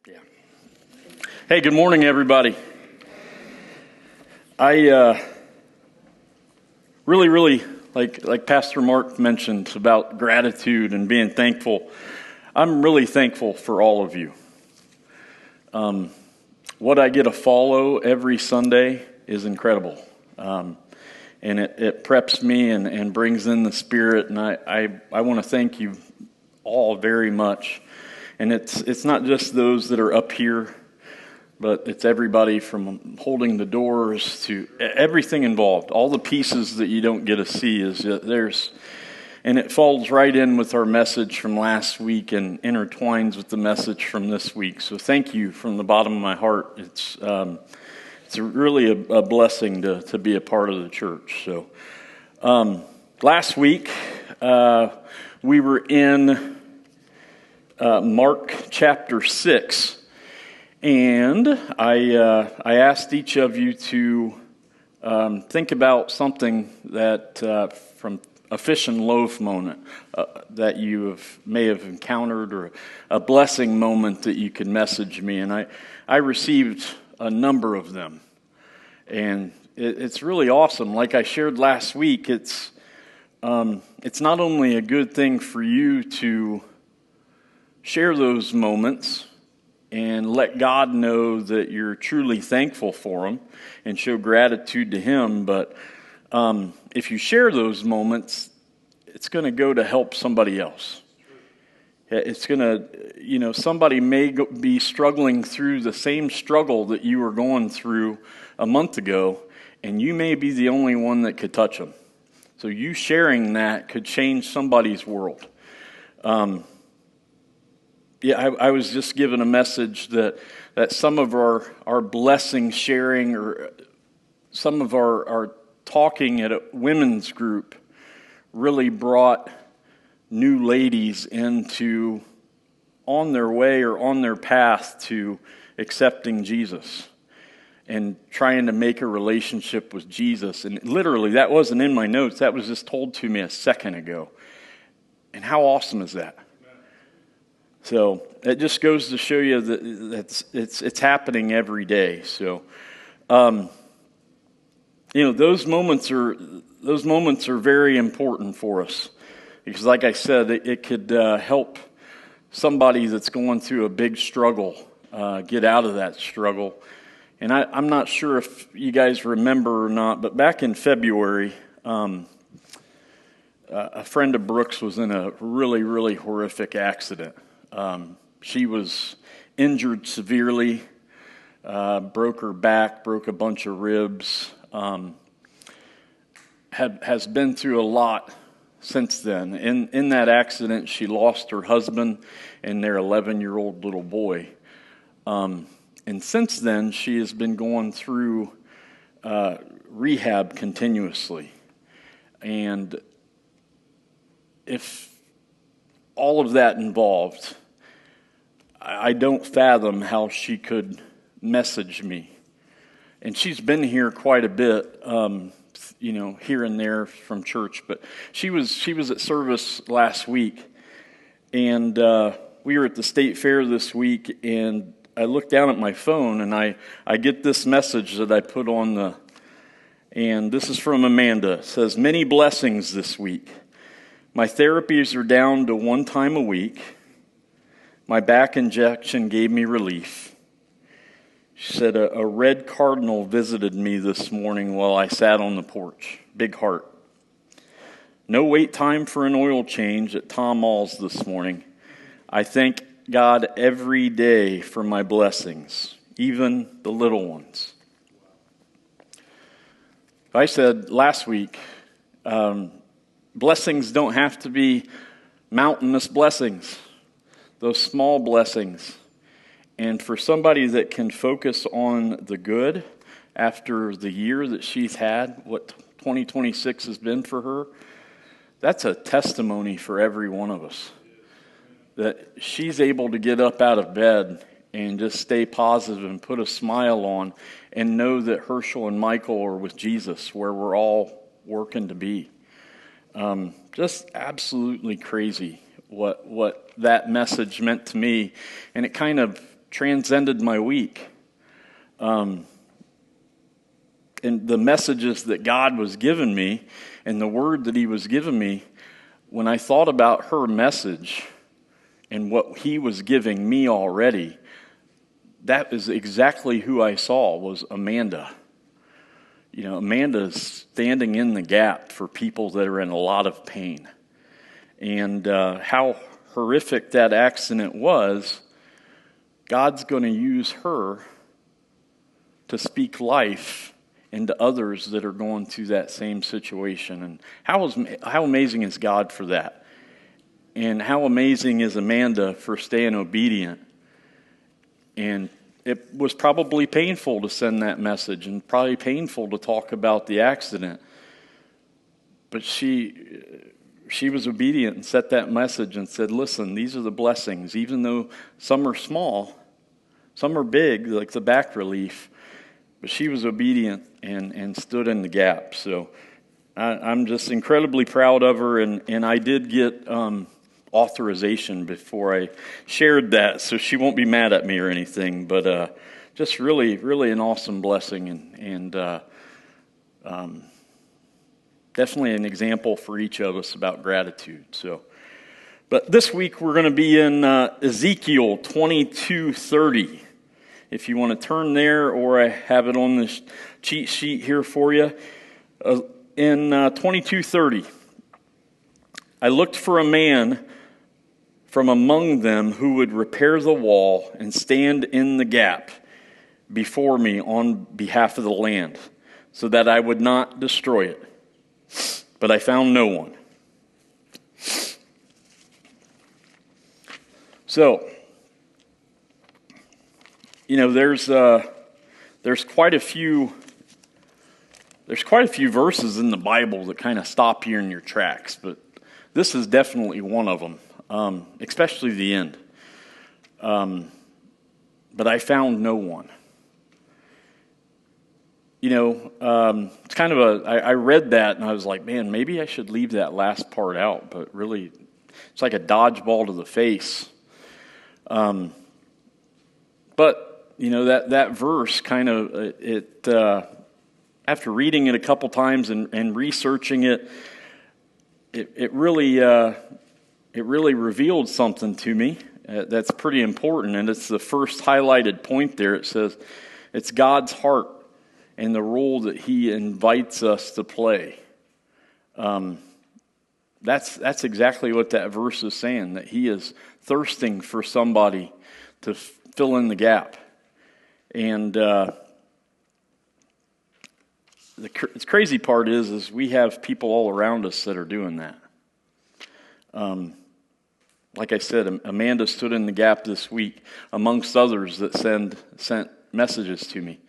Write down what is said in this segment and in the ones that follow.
Yeah. Hey, good morning, everybody. I really, like Pastor Mark mentioned about gratitude and being thankful. I'm really thankful for all of you. What I get to follow every Sunday is incredible. And it preps me and brings in the Spirit, and I want to thank you all very much. And it's not just those that are up here, but it's everybody from holding the doors to everything involved. All the pieces that you don't get to see is there's, and it falls right in with our message from last week and intertwines with the message from this week. So thank you from the bottom of my heart. It's really a blessing to be a part of the church. So last week we were in Mark chapter 6. And I asked each of you to think about something that from a fish and loaf moment that you may have encountered, or a blessing moment that you could message me. And I received a number of them, and it's really awesome. Like I shared last week, it's not only a good thing for you to share those moments and let God know that you're truly thankful for them and show gratitude to Him. But if you share those moments, it's going to go to help somebody else. It's going to, somebody may be struggling through the same struggle that you were going through a month ago, and you may be the only one that could touch them. So you sharing that could change somebody's world. I was just given a message that some of our blessing sharing, or some of our talking at a women's group really brought new ladies into on their way or on their path to accepting Jesus and trying to make a relationship with Jesus. And literally, that wasn't in my notes. That was just told to me a second ago. And how awesome is that? So it just goes to show you that it's happening every day. So, those moments are very important for us, because, like I said, it could help somebody that's going through a big struggle get out of that struggle. And I'm not sure if you guys remember or not, but back in February, a friend of Brooks was in a really, really horrific accident. She was injured severely, broke her back, broke a bunch of ribs, has been through a lot since then. In that accident, she lost her husband and their 11-year-old little boy. And since then, she has been going through rehab continuously. And if all of that involved, I don't fathom how she could message me. And she's been here quite a bit, here and there from church. But she was at service last week, and we were at the state fair this week, and I looked down at my phone, and I get this message that I put on and this is from Amanda. It says, "Many blessings this week. My therapies are down to 1 time a week. My back injection gave me relief." She said, a red cardinal visited me this morning while I sat on the porch. Big heart. No wait time for an oil change at Tom Malls this morning. I thank God every day for my blessings, even the little ones. I said last week, blessings don't have to be mountainous blessings. Those small blessings. And for somebody that can focus on the good after the year that she's had, what 2026 has been for her, that's a testimony for every one of us. That she's able to get up out of bed and just stay positive and put a smile on and know that Herschel and Michael are with Jesus, where we're all working to be. Just absolutely crazy what that message meant to me. And it kind of transcended my week. And the messages that God was giving me and the word that he was giving me, when I thought about her message and what he was giving me already, that is exactly who I saw was Amanda. You know, Amanda's standing in the gap for people that are in a lot of pain. And how horrific that accident was, God's going to use her to speak life into others that are going through that same situation. And how amazing is God for that? And how amazing is Amanda for staying obedient? And it was probably painful to send that message and probably painful to talk about the accident. But she was obedient and set that message and said, listen, these are the blessings. Even though some are small, some are big, like the back relief. But she was obedient and stood in the gap. So I'm just incredibly proud of her. And I did get authorization before I shared that, so she won't be mad at me or anything. But just really, really an awesome blessing, and definitely an example for each of us about gratitude. So, but this week we're going to be in Ezekiel 22:30. If you want to turn there, or I have it on this cheat sheet here for you. In 22:30, I looked for a man from among them who would repair the wall and stand in the gap before me on behalf of the land, so that I would not destroy it. But I found no one. So, you know, there's quite a few verses in the Bible that kind of stop you in your tracks, but this is definitely one of them. Especially the end. But I found no one. You know, it's kind of I read that and I was like, man, maybe I should leave that last part out, but really, it's like a dodgeball to the face. But, you know, that verse kind of, after reading it a couple times and researching it, it really revealed something to me that's pretty important, and it's the first highlighted point there. It says it's God's heart and the role that he invites us to play. That's exactly what that verse is saying, that he is thirsting for somebody to fill in the gap. And the crazy part is we have people all around us that are doing that. Like I said, Amanda stood in the gap this week, amongst others that sent messages to me.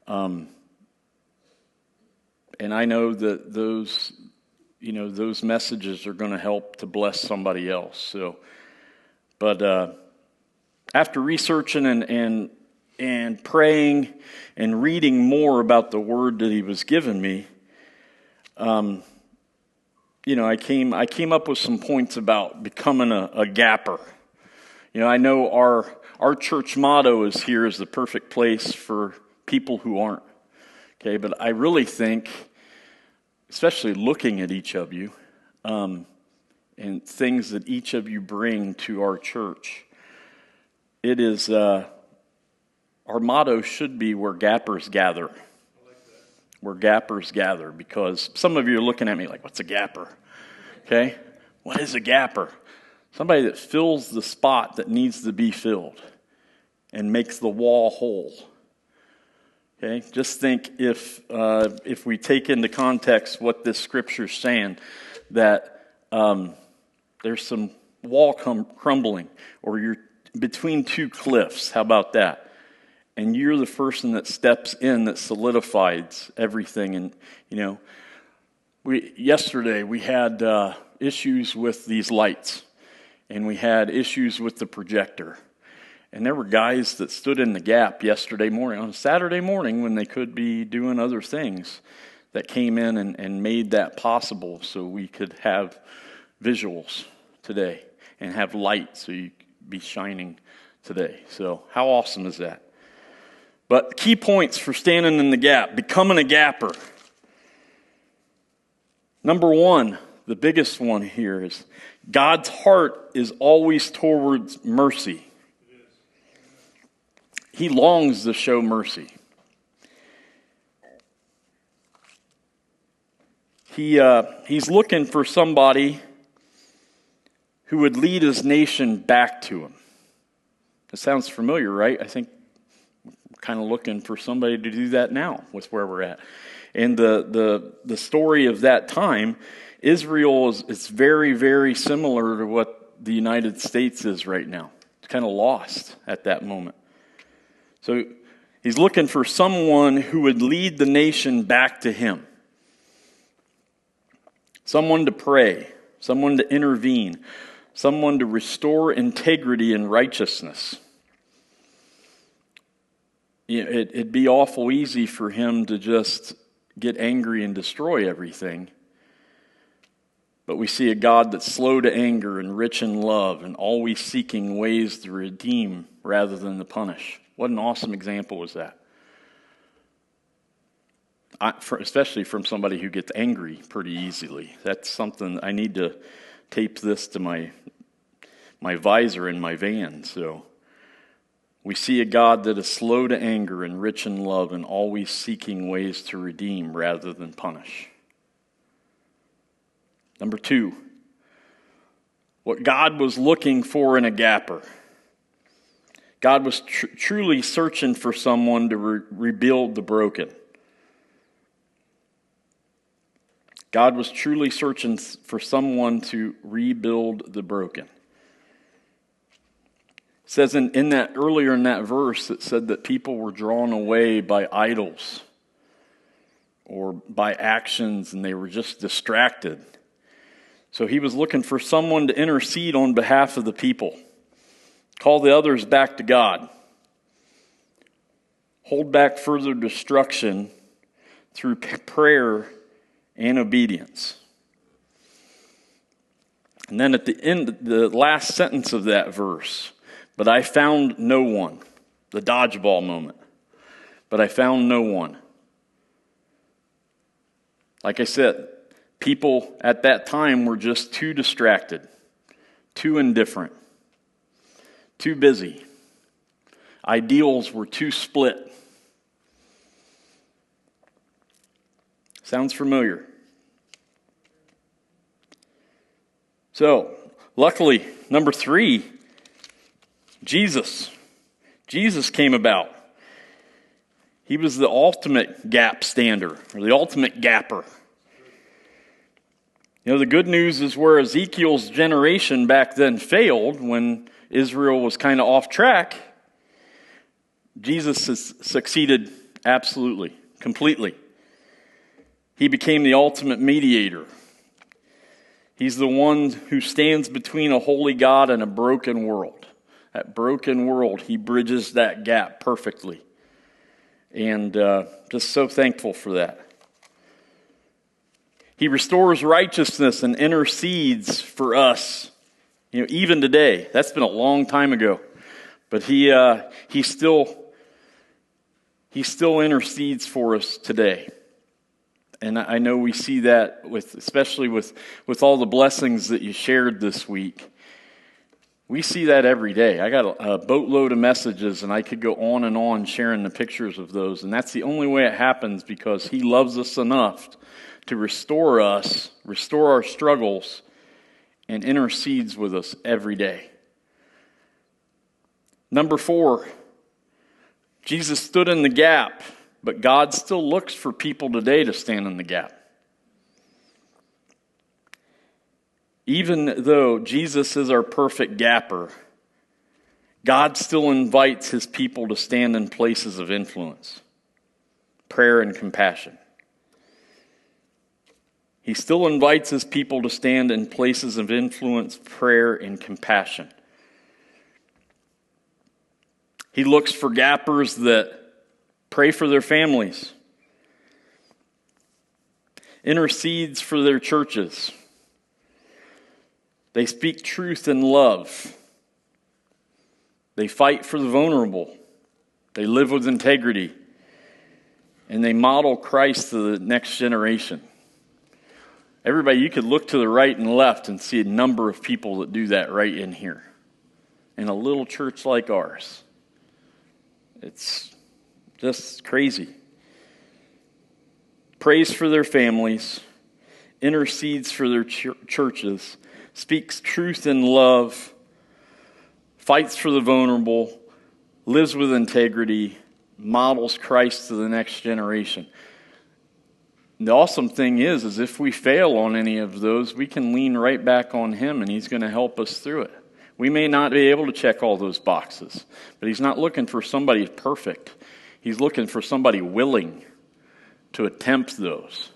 And I know that those messages are going to help to bless somebody else. So, but after researching and praying and reading more about the word that he was giving me, you know, I came up with some points about becoming a gapper. You know, I know our church motto is here is the perfect place for people who aren't. Okay, but I really think, especially looking at each of you, and things that each of you bring to our church, it is, our motto should be where gappers gather. Where gappers gather, because some of you are looking at me like, what's a gapper? Okay? What is a gapper? Somebody that fills the spot that needs to be filled and makes the wall whole. Okay? Just think if we take into context what this scripture is saying, that there's some wall crumbling, or you're between two cliffs. How about that? And you're the person that steps in, that solidifies everything. And, you know, yesterday we had issues with these lights, and we had issues with the projector. And there were guys that stood in the gap yesterday morning, on a Saturday morning when they could be doing other things, that came in and made that possible so we could have visuals today and have light so you could be shining today. So how awesome is that? But key points for standing in the gap, becoming a gapper. Number one, the biggest one here is God's heart is always towards mercy. He longs to show mercy. He's looking for somebody who would lead his nation back to him. It sounds familiar, right? I think we're kind of looking for somebody to do that now with where we're at. And the story of that time, Israel is very, very similar to what the United States is right now. It's kind of lost at that moment. So he's looking for someone who would lead the nation back to him. Someone to pray, someone to intervene, someone to restore integrity and righteousness. It'd be awful easy for him to just get angry and destroy everything. But we see a God that's slow to anger and rich in love and always seeking ways to redeem rather than to punish. What an awesome example was that. Especially from somebody who gets angry pretty easily. That's something I need to tape this to my visor in my van. So we see a God that is slow to anger and rich in love and always seeking ways to redeem rather than punish. Number two, what God was looking for in a gapper. God was truly searching for someone to rebuild the broken. God was truly searching for someone to rebuild the broken. It says in that earlier in that verse, it said that people were drawn away by idols or by actions, and they were just distracted. So he was looking for someone to intercede on behalf of the people, call the others back to God, hold back further destruction through prayer and obedience. And then at the end, the last sentence of that verse, but I found no one. The dodgeball moment. But I found no one. Like I said, people at that time were just too distracted, too indifferent, too busy. Ideals were too split. Sounds familiar. So, luckily, number three, Jesus. Jesus came about. He was the ultimate gap stander, or the ultimate gapper. You know, the good news is where Ezekiel's generation back then failed when Israel was kind of off track, Jesus has succeeded absolutely, completely. He became the ultimate mediator. He's the one who stands between a holy God and a broken world. That broken world, he bridges that gap perfectly. And just so thankful for that. He restores righteousness and intercedes for us. You know, even today. That's been a long time ago. But he still intercedes for us today. And I know we see that especially with all the blessings that you shared this week. We see that every day. I got a boatload of messages, and I could go on sharing the pictures of those. And that's the only way it happens, because he loves us enough to restore us, restore our struggles, and intercedes with us every day. Number 4, Jesus stood in the gap, but God still looks for people today to stand in the gap. Even though Jesus is our perfect gapper, God still invites his people to stand in places of influence, prayer, and compassion. He still invites his people to stand in places of influence, prayer, and compassion. He looks for gappers that pray for their families, intercedes for their churches. They speak truth in love. They fight for the vulnerable. They live with integrity. And they model Christ to the next generation. Everybody, you could look to the right and left and see a number of people that do that right in here. In a little church like ours. It's just crazy. Prays for their families, intercedes for their churches, speaks truth in love, fights for the vulnerable, lives with integrity, models Christ to the next generation. The awesome thing is if we fail on any of those, we can lean right back on Him, and He's going to help us through it. We may not be able to check all those boxes, but He's not looking for somebody perfect. He's looking for somebody willing to attempt those.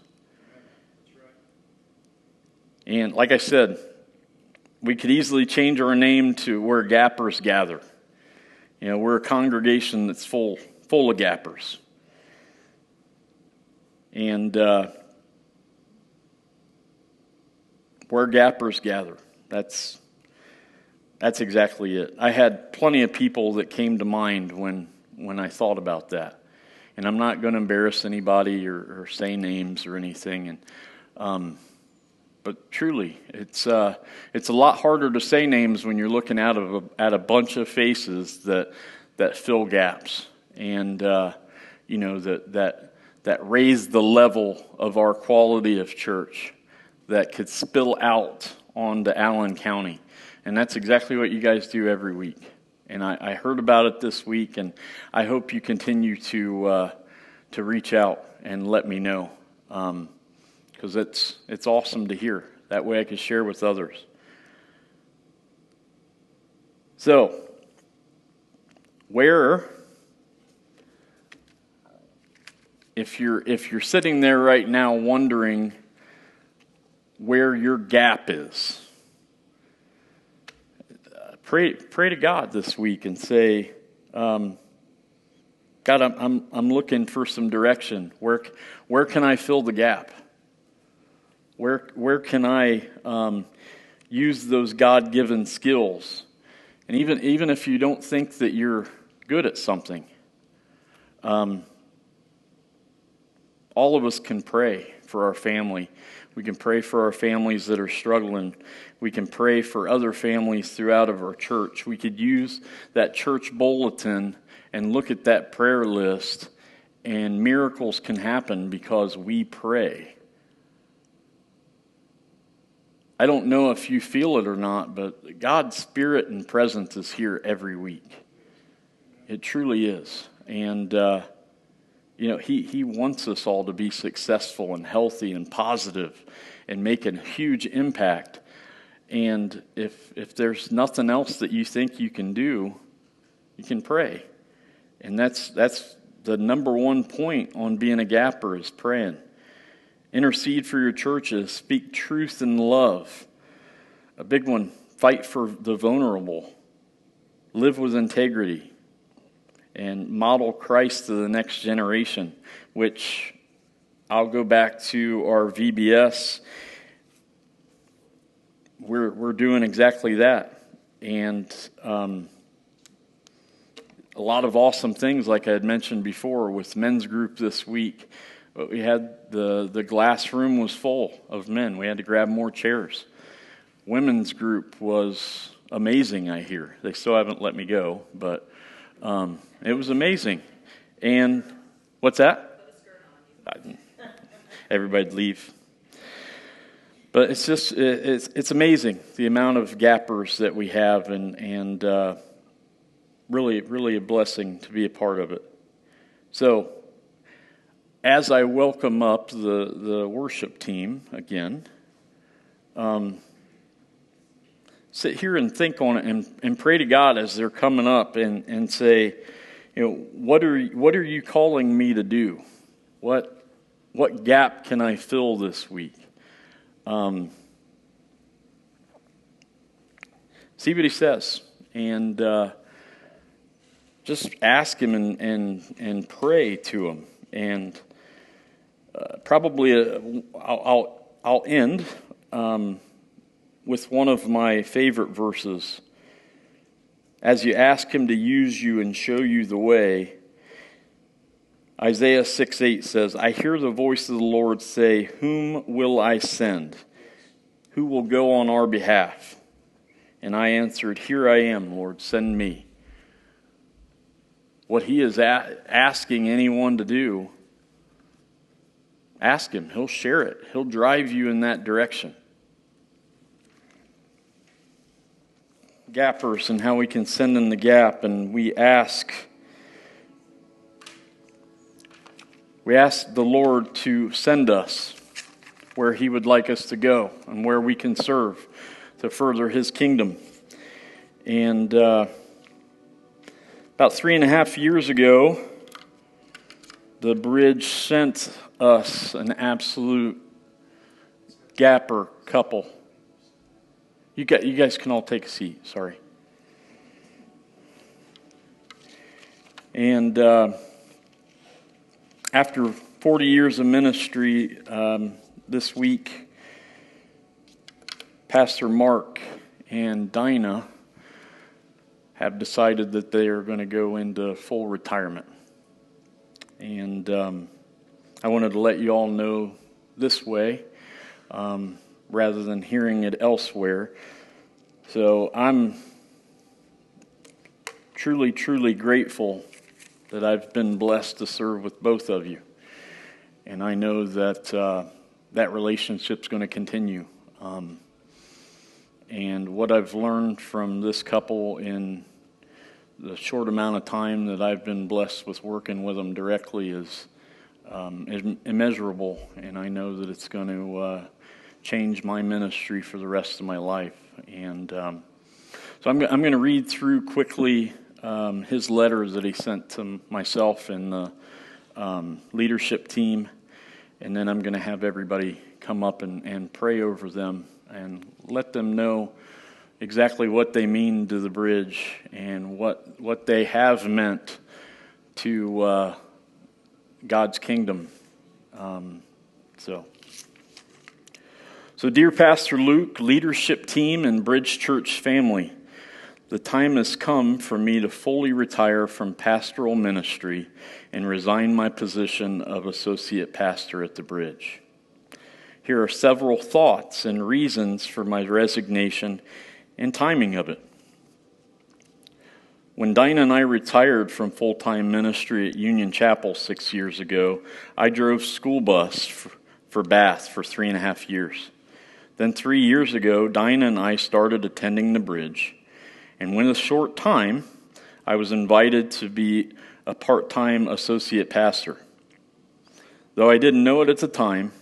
And like I said, we could easily change our name to where gappers gather. You know, we're a congregation that's full of gappers. And where gappers gather, that's exactly it. I had plenty of people that came to mind when I thought about that. And I'm not going to embarrass anybody or say names or anything. And but truly, it's a lot harder to say names when you're looking at a bunch of faces that fill gaps, and you know that raise the level of our quality of church that could spill out onto Allen County. And that's exactly what you guys do every week. And I heard about it this week, and I hope you continue to reach out and let me know, because it's awesome to hear. That way I can share with others. So, if you're sitting there right now wondering where your gap is, pray to God this week and say, God, I'm looking for some direction. Where can I fill the gap? Where can I use those God-given skills? And even if you don't think that you're good at something, all of us can pray for our family. We can pray for our families that are struggling. We can pray for other families throughout of our church. We could use that church bulletin and look at that prayer list, and miracles can happen because we pray. I don't know if you feel it or not, but God's Spirit and presence is here every week. It truly is. And, you know, He wants us all to be successful and healthy and positive and make a huge impact. And if there's nothing else that you think you can do, you can pray. And that's the number one point on being a gapper, is praying. Intercede for your churches. Speak truth in love. A big one, fight for the vulnerable. Live with integrity. And model Christ to the next generation, which I'll go back to our VBS. We're doing exactly that. And a lot of awesome things, like I had mentioned before, with men's group this week. But we had the glass room was full of men. We had to grab more chairs. Women's group was amazing, I hear. They still haven't let me go, but it was amazing. And what's that? Everybody'd leave. But it's just, it's amazing, the amount of gappers that we have, and really, really a blessing to be a part of it. So, as I welcome up the worship team again, sit here and think on it and pray to God as they're coming up and say, you know, what are you calling me to do? What gap can I fill this week? See what He says, and just ask Him and pray to Him. And probably I'll end with one of my favorite verses. as you ask him to use you and show you the way. Isaiah 6:8 says, I hear the voice of the Lord say, whom will I send? Who will go on our behalf? And I answered, here I am, Lord, send me. What he is asking anyone to do, ask him. He'll share it. He'll drive you in that direction. Gappers and how we can send in the gap, and we ask the Lord to send us where he would like us to go and where we can serve to further his kingdom. And about 3.5 years ago, the Bridge sent us an absolute gapper couple. You guys can all take a seat, sorry. And after 40 years of ministry, this week, Pastor Mark and Dinah have decided that they are going to go into full retirement. And I wanted to let you all know this way, rather than hearing it elsewhere. So I'm truly, truly grateful that I've been blessed to serve with both of you. And I know that that relationship's going to continue. And what I've learned from this couple in the short amount of time that I've been blessed with working with them directly is immeasurable. And I know that it's going to change my ministry for the rest of my life. And so I'm going to read through quickly his letters that he sent to myself and the leadership team, and then I'm going to have everybody come up and pray over them and let them know exactly what they mean to the Bridge and what they have meant to God's kingdom. So dear Pastor Luke, leadership team, and Bridge Church family, the time has come for me to fully retire from pastoral ministry and resign my position of associate pastor at the Bridge. Here are several thoughts and reasons for my resignation and timing of it. When Dinah and I retired from full-time ministry at Union Chapel 6 years ago, I drove school bus for Bath for 3.5 years. Then 3 years ago, Dinah and I started attending the Bridge. And within a short time, I was invited to be a part-time associate pastor. Though I didn't know it at the time,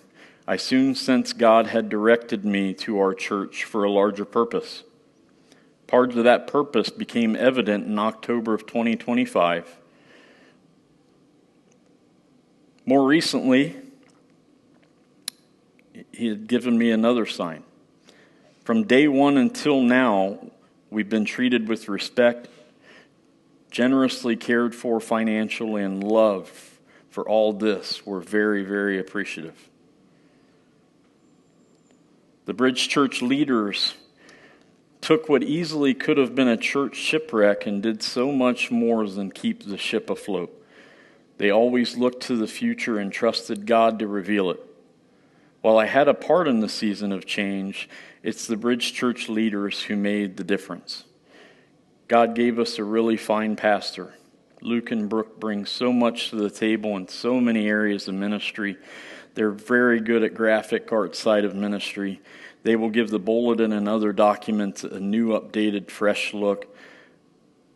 I soon sensed God had directed me to our church for a larger purpose. Part of that purpose became evident in October of 2025. More recently, he had given me another sign. From day one until now, we've been treated with respect, generously cared for financially, and love. For all this, we're very, very appreciative. The Bridge Church leaders took what easily could have been a church shipwreck and did so much more than keep the ship afloat. They always looked to the future and trusted God to reveal it. While I had a part in the season of change, it's the Bridge Church leaders who made the difference. God gave us a really fine pastor. Luke and Brooke bring so much to the table in so many areas of ministry. They're very good at graphic art side of ministry. They will give the bulletin and other documents a new, updated, fresh look.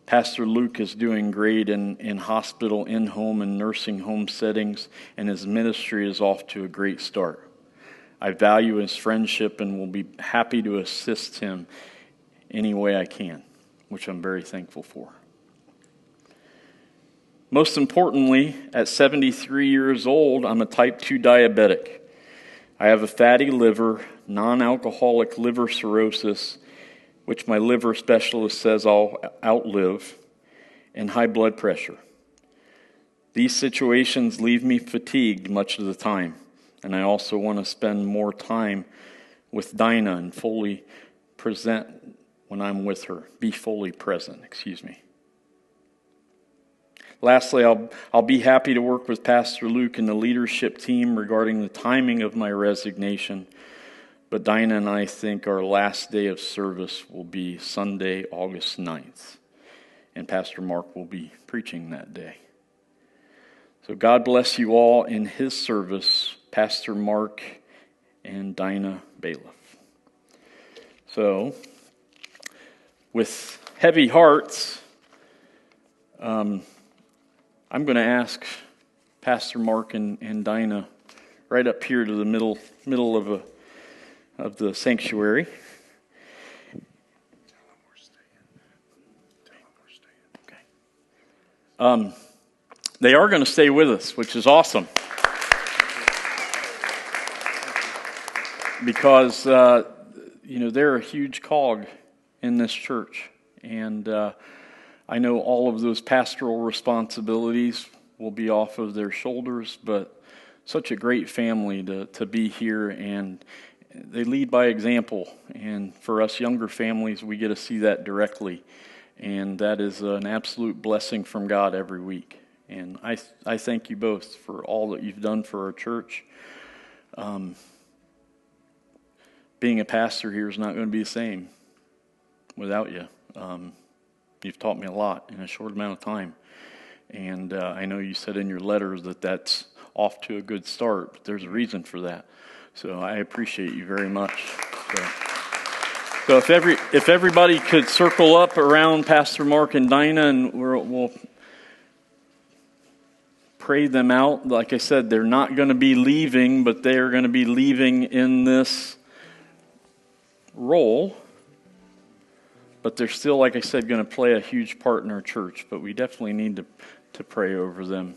Pastor Luke is doing great in hospital, in-home, and nursing home settings, and his ministry is off to a great start. I value his friendship and will be happy to assist him any way I can, which I'm very thankful for. Most importantly, at 73 years old, I'm a type 2 diabetic. I have a fatty liver, non-alcoholic liver cirrhosis, which my liver specialist says I'll outlive, and high blood pressure. These situations leave me fatigued much of the time, and I also want to spend more time with Dinah and fully present when I'm with her. Be fully present, Lastly, I'll be happy to work with Pastor Luke and the leadership team regarding the timing of my resignation. But Dinah and I think our last day of service will be Sunday, August 9th. And Pastor Mark will be preaching that day. So God bless you all in his service, Pastor Mark and Dinah Bailiff. So, with heavy hearts, I'm going to ask Pastor Mark and Dinah right up here to the middle of the sanctuary. Okay. They are going to stay with us, which is awesome. Because they're a huge cog in this church, and I know all of those pastoral responsibilities will be off of their shoulders, but such a great family to be here, and they lead by example. And for us younger families, we get to see that directly, and that is an absolute blessing from God every week. And I thank you both for all that you've done for our church. Being a pastor here is not going to be the same without you. You've taught me a lot in a short amount of time. And I know you said in your letters that that's off to a good start, but there's a reason for that. So I appreciate you very much. So if everybody could circle up around Pastor Mark and Dinah, and we'll pray them out. Like I said, they're not going to be leaving, but they are going to be leaving in this role. But they're still, like I said, going to play a huge part in our church. But we definitely need to pray over them.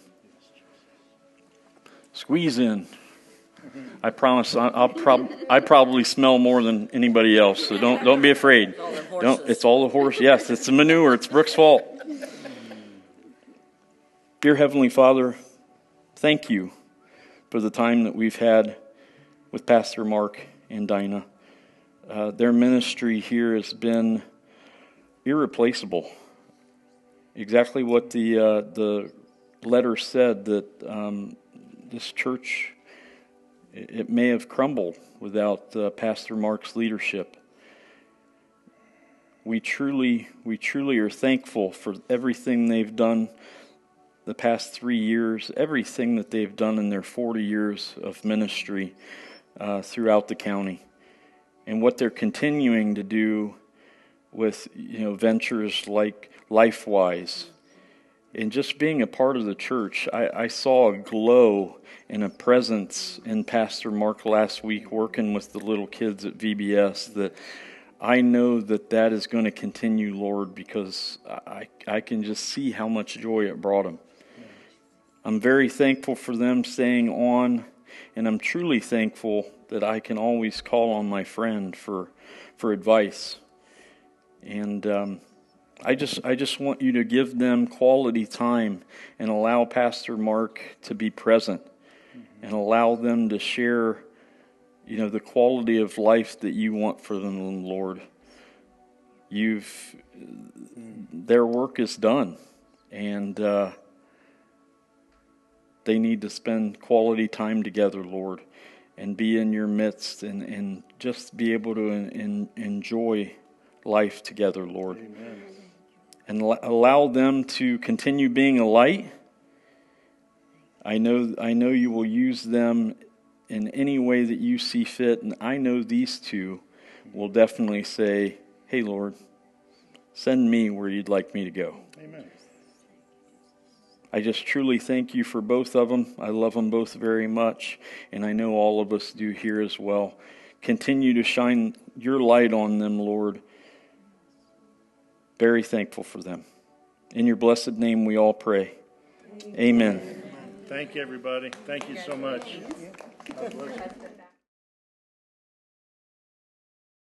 Squeeze in. I promise. I probably smell more than anybody else. So don't be afraid. It's all the horse. Yes, it's the manure. It's Brooke's fault. Dear Heavenly Father, thank you for the time that we've had with Pastor Mark and Dinah. Their ministry here has been irreplaceable. Exactly what the letter said, that this church, it may have crumbled without Pastor Mark's leadership. We truly are thankful for everything they've done the past 3 years, everything that they've done in their 40 years of ministry throughout the county, and what they're continuing to do with ventures like LifeWise, and just being a part of the church. I saw a glow and a presence in Pastor Mark last week working with the little kids at VBS that I know that is going to continue, Lord, because I can just see how much joy it brought them. I'm very thankful for them staying on, and I'm truly thankful that I can always call on my friend for advice. And I just want you to give them quality time and allow Pastor Mark to be present, and allow them to share, the quality of life that you want for them, Lord. Their work is done, and they need to spend quality time together, Lord, and be in your midst, and just be able to enjoy life together, Lord. Amen. And allow them to continue being a light. I know you will use them in any way that you see fit, and I know these two will definitely say, "Hey, Lord, send me where you'd like me to go." Amen. I just truly thank you for both of them. I love them both very much, and I know all of us do here as well. Continue to shine your light on them, Lord. Very thankful for them. In your blessed name we all pray. Amen. Thank you, everybody. Thank you so much. God bless you.